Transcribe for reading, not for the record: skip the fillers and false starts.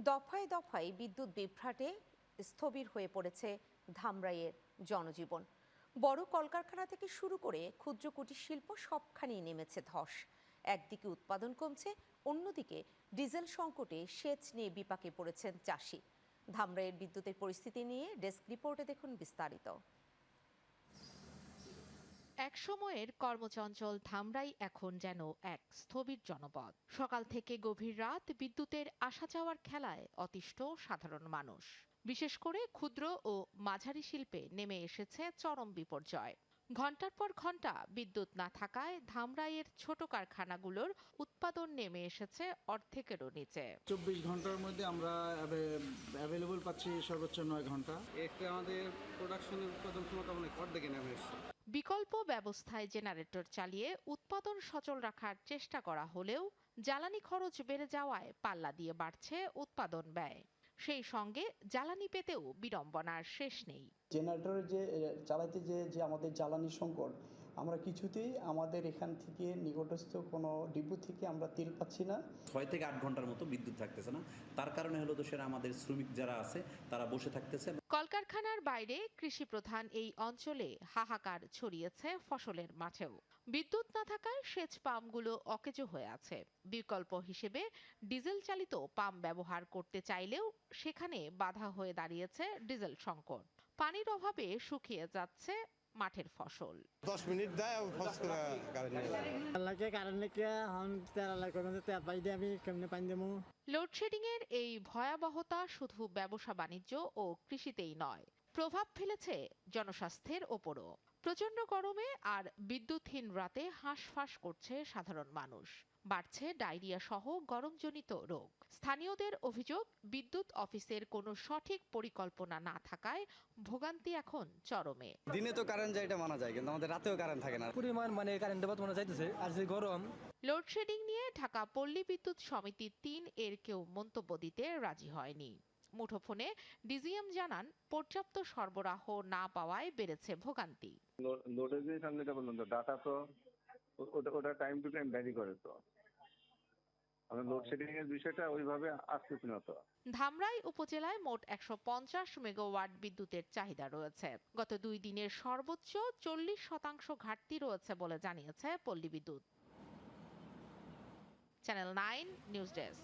দফায় দফায় বিদ্যুৎ বিভ্রাটে স্থবির হয়ে পড়েছে ধামরাইয়ের জনজীবন। বড় কলকারখানা থেকে শুরু করে ক্ষুদ্র কুটির শিল্প সবখানেই নেমেছে ধস। একদিকে উৎপাদন কমছে, অন্যদিকে ডিজেল সংকটে সেচ নিয়ে বিপাকে পড়েছেন চাষি। ধামরাইয়ের বিদ্যুতের পরিস্থিতি নিয়ে ডেস্ক রিপোর্টে দেখুন বিস্তারিত। একসময়ের কর্মচঞ্চল ধামরাই এখন যেন এক স্থবির জনপদ। সকাল থেকে গভীর রাত বিদ্যুতের আসা যাওয়ার খেলায় অতিষ্ঠ সাধারণ মানুষ। বিশেষ করে ক্ষুদ্র ও মাঝারি শিল্পে নেমে এসেছে চরম বিপর্যয়। ঘণ্টার পর ঘণ্টা বিদ্যুৎ না থাকায় ধামরাইয়ের ছোট কারখানাগুলোর উৎপাদন নেমে এসেছে অর্ধেকেরও নিচে। 24 ঘন্টার মধ্যে আমরা অ্যাভেলেবল পাচ্ছি সর্বোচ্চ 9 ঘন্টা। এতে আমাদের প্রোডাকশনের উৎপাদন ক্ষমতা অনেক অর্ধেকে নেমে এসেছে। বিকল্প ব্যবস্থায় জেনারেটর চালিয়ে উৎপাদন সচল রাখার চেষ্টা করা হলেও জ্বালানি খরচ বেড়ে যাওয়ায় পাল্লা দিয়ে বাড়ছে উৎপাদন ব্যয়। সেই সঙ্গে জ্বালানি পেতেও বিড়ম্বনার শেষ নেই। জেনারেটর চালাতে যে আমাদের জ্বালানি সংকট, আমরা কিছুতেই আমাদের এখান থেকে নিকটস্থ কোনো ডিপো থেকে আমরা তেল পাচ্ছি না। 6 থেকে 8 ঘন্টার মতো বিদ্যুৎ থাকতেছে না। তার কারণে হলো সেটা আমাদের শ্রমিক যারা আছে তারা বসে থাকতেছে। কলকারখানার বাইরে কৃষি প্রধান এই অঞ্চলে হাহাকার ছড়িয়েছে ফসলের মাঠেও। বিদ্যুৎ না থাকায় সেচ পাম্পগুলো অকেজো হয়ে আছে। বিকল্প হিসেবে ডিজেল চালিত পাম্প ব্যবহার করতে চাইলেও সেখানে বাধা হয়ে দাঁড়িয়েছে ডিজেল সংকট। পানির অভাবে শুকিয়ে যাচ্ছে মাঠের ফসল। 10 মিনিট দেয় লোডশেডিং এর এই ভয়াবহতা শুধু ব্যবসা বাণিজ্য ও কৃষিতেই নয়, প্রভাব ফেলেছে জনস্বাস্থ্যের ওপরও। প্রচণ্ড গরমে আর বিদ্যুৎহীন রাতে হাঁসফাঁস করছে সাধারণ মানুষ। বাড়ছে ডায়রিয়া সহ গরমজনিত রোগ। স্থানীয়দের অভিযোগ, বিদ্যুৎ অফিসের কোনো সঠিক পরিকল্পনা না থাকায় ভোগান্তি এখন চরমে। দিনে তো কারেন্ট যায়, এটা মানা যায়, কিন্তু আমাদের রাতেও কারেন্ট থাকে না। পরিমাণ কারেন্ট বর্তমানে যাইতেছে, আর যে গরম। লোডশেডিং নিয়ে ঢাকা পল্লী বিদ্যুৎ সমিতি 3 এর কেউ মন্তব্য দিতে রাজি হয়নি। মুঠোফোনে ডিজিএম জানান, পর্যাপ্ত সরবরাহ না পাওয়ায় বেড়েছে ভোগান্তি। লোডের সামনে ডাটা তো ওটা টাইম টু টাইম ভ্যারি করে, তো আমরা লোডশেডিং এর বিষয়টা ওইভাবে আসতেছি না। তো ধামরাই উপজেলায় মোট 150 মেগাওয়াট বিদ্যুতের চাহিদা রয়েছে। গত 2 দিনের সর্বোচ্চ 40% ঘাটতি রয়েছে বলে জানিয়েছে পল্লী বিদ্যুৎ। Channel 9 news desk.